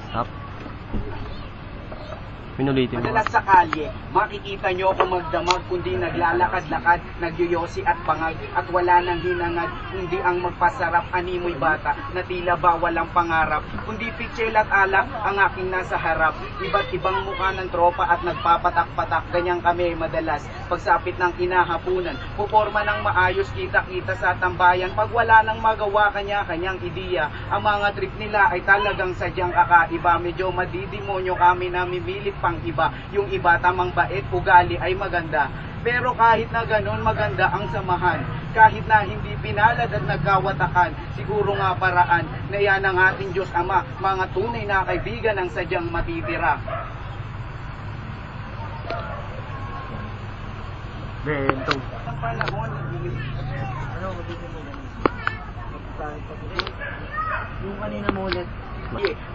Stop. Pinulitin mo. Madalas sa kalye, makikita nyo kung magdamag, kundi naglalakad-lakad, nagyoyosi at bangag, at wala nang hinangad, hindi ang magpasarap, animoy bata, na tila ba walang pangarap, kundi pichel at alak ang aking nasa harap, iba't ibang mukha ng tropa at nagpapatak-patak, ganyan kami madalas, pagsapit ng kinahapunan, puporma ng maayos, kita-kita sa tambayan, pag wala nang magawa kanya-kanyang ideya, ang mga trip nila ay talagang sadyang kakaiba, medyo madidemonyo kami na mimilit pang iba, yung iba tamang bait, ugali ay maganda. Pero kahit na ganun maganda ang samahan, kahit na hindi pinalad at nagkawatakan, siguro nga paraan na yan ang ating Diyos Ama, mga tunay na kaibigan ang sadyang matitira. Bento. Ang panahon, Yung kanina mo ulit.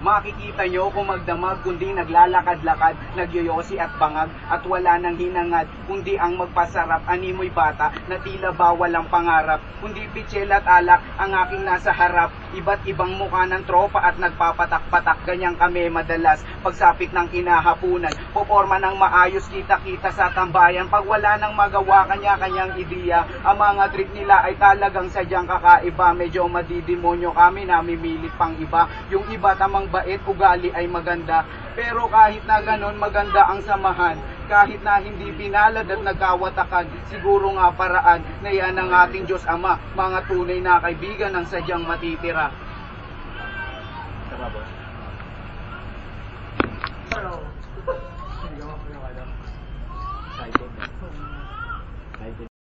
makikita nyo kung magdamag, kundi naglalakad-lakad, nagyoyosi at bangag, at wala nang hinangad, kundi ang magpasarap, animoy bata, na tila ba walang pangarap, kundi pichel at alak ang aking nasa harap, iba't ibang mukha ng tropa at nagpapatak-patak, ganyan kami madalas, pagsapit ng kinahapunan, puporma ng maayos, kita-kita sa tambayan, pag wala nang magawa kanya-kanyang ideya, ang mga trip nila ay talagang sadyang kakaiba, medyo madidemonyo kami, namimilit pang iba, yung iba tamang bait, ugali ay maganda, pero kahit na ganon maganda ang samahan, kahit na hindi pinalad at nagkawatakan, siguro nga paraan na yan ang ating Diyos Ama, mga tunay na kaibigan ang sadyang matitira. Pero, hindi ko